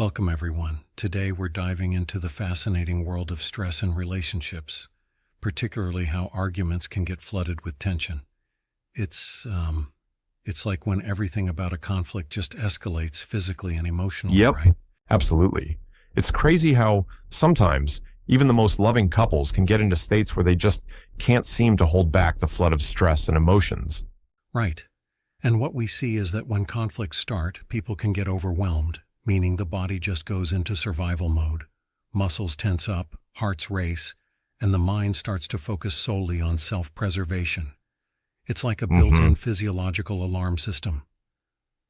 Welcome, everyone. Today we're diving into the fascinating world of stress in relationships, particularly how arguments can get flooded with tension. It's, um, it's like when everything about a conflict just escalates physically and emotionally, Yep, right? absolutely. It's crazy how sometimes even the most loving couples can get into states where they just can't seem to hold back the flood of stress and emotions. Right. And what we see is that when conflicts start, people can get overwhelmed, meaning the body just goes into survival mode. Muscles tense up, hearts race, and the mind starts to focus solely on self-preservation. It's like a hmm built-in physiological alarm system.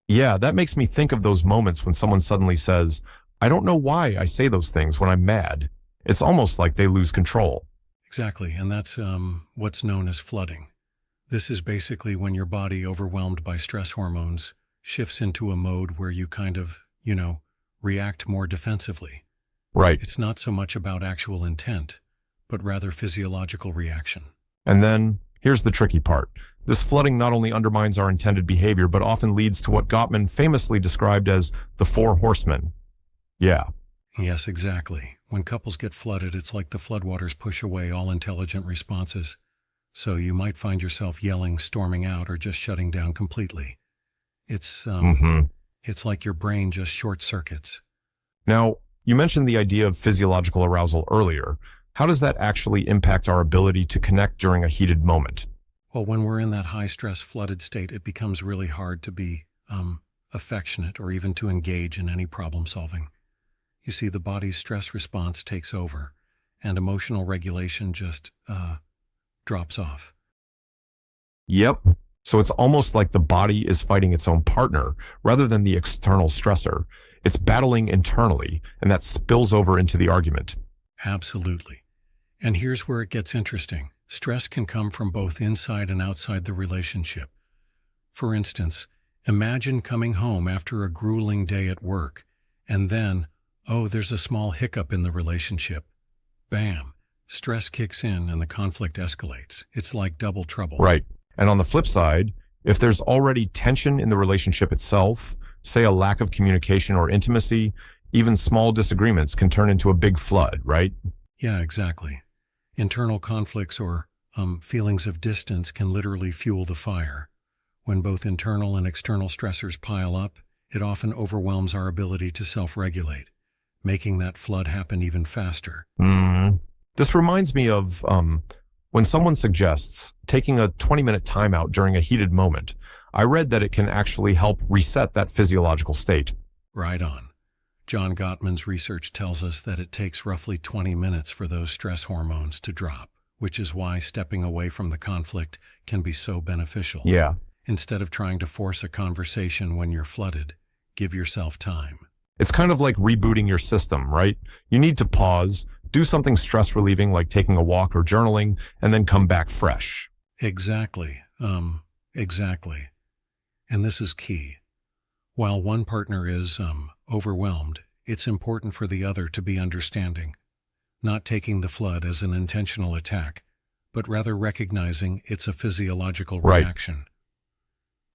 Yeah, that makes me think of those moments when someone suddenly says, I don't know why I say those things when I'm mad. It's almost like they lose control. Exactly, and that's what's known as flooding. This is basically when your body, overwhelmed by stress hormones, shifts into a mode where you kind of, react more defensively. Right. It's not so much about actual intent, but rather physiological reaction. And then here's the tricky part. This flooding not only undermines our intended behavior, but often leads to what Gottman famously described as the four horsemen. Yeah, Yes, exactly. When couples get flooded, it's like the floodwaters push away all intelligent responses. So you might find yourself yelling, storming out, or just shutting down completely. It's, um, hmm it's like your brain just short circuits. Now, you mentioned the idea of physiological arousal earlier. How does that actually impact our ability to connect during a heated moment? Well, when we're in that high stress flooded state, it becomes really hard to be, affectionate or even to engage in any problem solving. You see, the body's stress response takes over, and emotional regulation just, drops off. Yep. So it's almost like the body is fighting its own partner rather than the external stressor. It's battling internally, and that spills over into the argument. Absolutely. And here's where it gets interesting. Stress can come from both inside and outside the relationship. For instance, imagine coming home after a grueling day at work, and then, oh, there's a small hiccup in the relationship. Bam! Stress kicks in and the conflict escalates. It's like double trouble. Right. And on the flip side, if there's already tension in the relationship itself, say a lack of communication or intimacy, even small disagreements can turn into a big flood, right? Yeah, exactly. Internal conflicts or feelings of distance can literally fuel the fire. When both internal and external stressors pile up, it often overwhelms our ability to self-regulate, making that flood happen even faster. This reminds me of when someone suggests taking a 20-minute timeout during a heated moment. I read that it can actually help reset that physiological state. Right on. John Gottman's research tells us that it takes roughly 20 minutes for those stress hormones to drop, which is why stepping away from the conflict can be so beneficial. Yeah. Instead of trying to force a conversation when you're flooded, give yourself time. It's kind of like rebooting your system, right? You need to pause, do something stress relieving like taking a walk or journaling, and then come back fresh. Exactly. Exactly. And this is key. While one partner is, overwhelmed, it's important for the other to be understanding, not taking the flood as an intentional attack, but rather recognizing it's a physiological Right. reaction.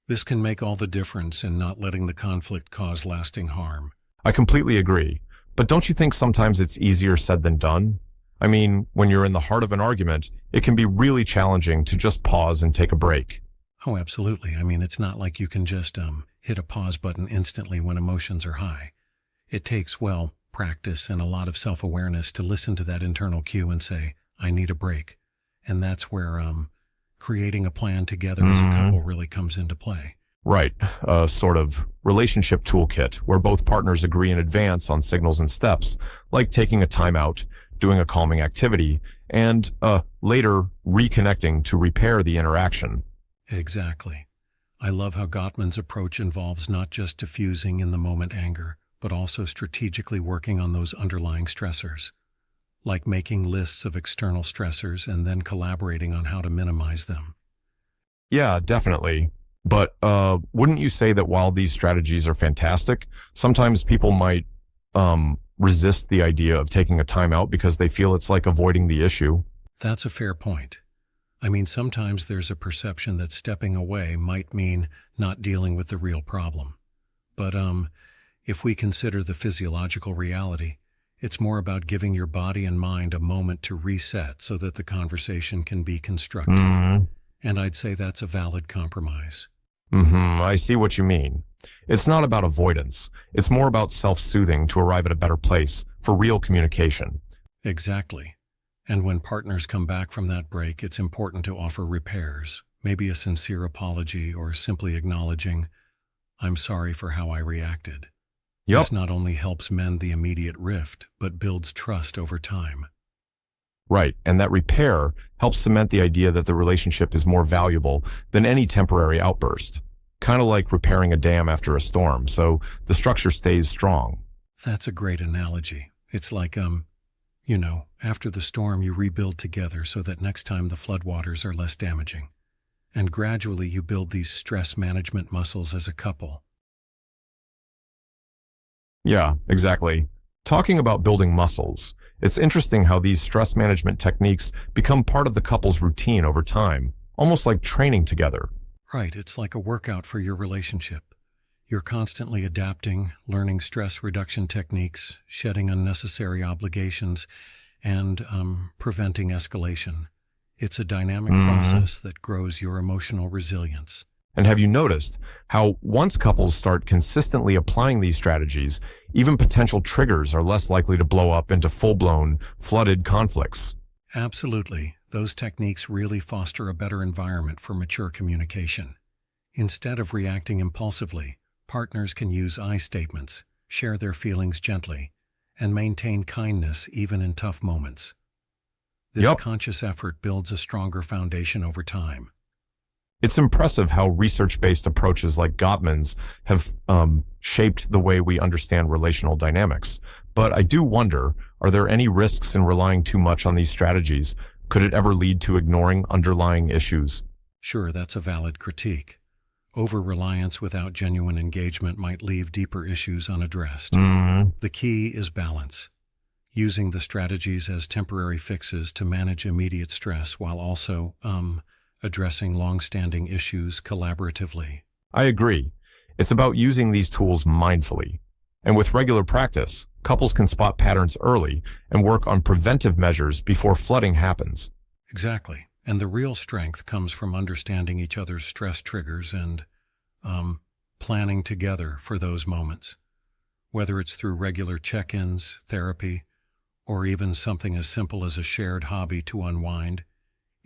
This can make all the difference in not letting the conflict cause lasting harm. I completely agree. But don't you think sometimes it's easier said than done? I mean, when you're in the heart of an argument, it can be really challenging to just pause and take a break. Oh, absolutely. I mean, it's not like you can just hit a pause button instantly when emotions are high. It takes, well, practice and a lot of self-awareness to listen to that internal cue and say, I need a break. And that's where creating a plan together as a couple really comes into play. Right, a sort of relationship toolkit where both partners agree in advance on signals and steps, like taking a timeout, doing a calming activity, and later reconnecting to repair the interaction. Exactly. I love how Gottman's approach involves not just diffusing in the moment anger, but also strategically working on those underlying stressors, like making lists of external stressors and then collaborating on how to minimize them. Yeah, definitely. But wouldn't you say that while these strategies are fantastic, sometimes people might resist the idea of taking a timeout because they feel it's like avoiding the issue? That's a fair point. I mean, sometimes there's a perception that stepping away might mean not dealing with the real problem. But, If we consider the physiological reality, it's more about giving your body and mind a moment to reset so that the conversation can be constructive. And I'd say that's a valid compromise. I see what you mean. It's not about avoidance. It's more about self-soothing to arrive at a better place for real communication. Exactly. And when partners come back from that break, it's important to offer repairs, maybe a sincere apology or simply acknowledging, "I'm sorry for how I reacted." Yup. This not only helps mend the immediate rift, but builds trust over time. Right, and that repair helps cement the idea that the relationship is more valuable than any temporary outburst. Kind of like repairing a dam after a storm, so the structure stays strong. That's a great analogy. It's like, after the storm you rebuild together so that next time the floodwaters are less damaging. And gradually you build these stress management muscles as a couple. Yeah, exactly. Talking about building muscles, it's interesting how these stress management techniques become part of the couple's routine over time, almost like training together. Right, it's like a workout for your relationship. You're constantly adapting, learning stress reduction techniques, shedding unnecessary obligations, and preventing escalation. It's a dynamic process that grows your emotional resilience. And have you noticed how once couples start consistently applying these strategies, even potential triggers are less likely to blow up into full-blown, flooded conflicts? Absolutely. Those techniques really foster a better environment for mature communication. Instead of reacting impulsively, partners can use I statements, share their feelings gently, and maintain kindness even in tough moments. This conscious effort builds a stronger foundation over time. It's impressive how research-based approaches like Gottman's have shaped the way we understand relational dynamics. But I do wonder, are there any risks in relying too much on these strategies? Could it ever lead to ignoring underlying issues? Sure, that's a valid critique. Over-reliance without genuine engagement might leave deeper issues unaddressed. The key is balance, using the strategies as temporary fixes to manage immediate stress while also, addressing long-standing issues collaboratively. I agree. It's about using these tools mindfully. And with regular practice, couples can spot patterns early and work on preventive measures before flooding happens. Exactly. And the real strength comes from understanding each other's stress triggers and, planning together for those moments. Whether it's through regular check-ins, therapy, or even something as simple as a shared hobby to unwind,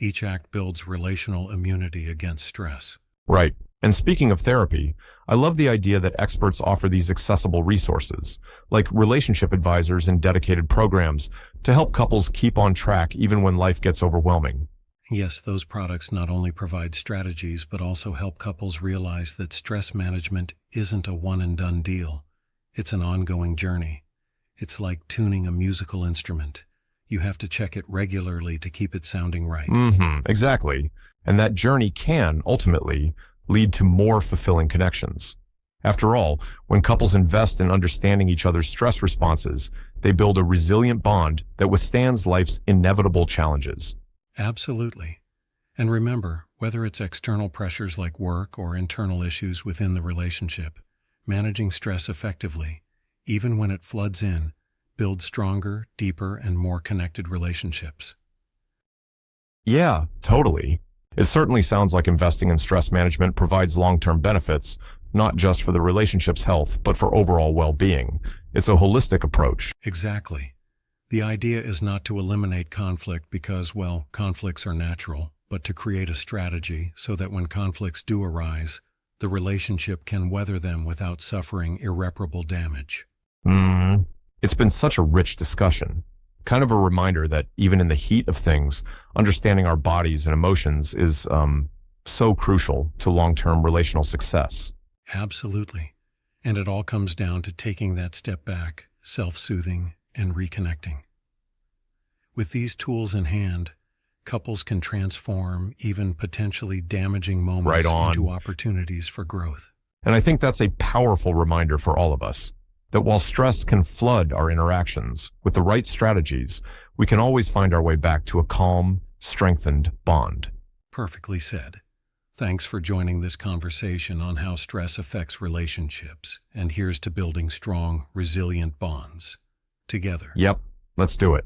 each act builds relational immunity against stress. Right. And speaking of therapy, I love the idea that experts offer these accessible resources, like relationship advisors and dedicated programs, to help couples keep on track even when life gets overwhelming. Yes, those products not only provide strategies, but also help couples realize that stress management isn't a one-and-done deal. It's an ongoing journey. It's like tuning a musical instrument. You have to check it regularly to keep it sounding right. Exactly. And that journey can, ultimately, lead to more fulfilling connections. After all, when couples invest in understanding each other's stress responses, they build a resilient bond that withstands life's inevitable challenges. Absolutely. And remember, whether it's external pressures like work or internal issues within the relationship, managing stress effectively, even when it floods in, builds stronger, deeper, and more connected relationships. Yeah, totally. It certainly sounds like investing in stress management provides long-term benefits, not just for the relationship's health, but for overall well-being. It's a holistic approach. Exactly. The idea is not to eliminate conflict because, well, conflicts are natural, but to create a strategy so that when conflicts do arise, the relationship can weather them without suffering irreparable damage. It's been such a rich discussion. Kind of a reminder that even in the heat of things, understanding our bodies and emotions is so crucial to long-term relational success. Absolutely. And it all comes down to taking that step back, self-soothing, and reconnecting. With these tools in hand, couples can transform even potentially damaging moments into opportunities for growth. And I think that's a powerful reminder for all of us, that while stress can flood our interactions, with the right strategies, we can always find our way back to a calm, strengthened bond. Perfectly said. Thanks for joining this conversation on how stress affects relationships. And here's to building strong, resilient bonds together. Yep, let's do it.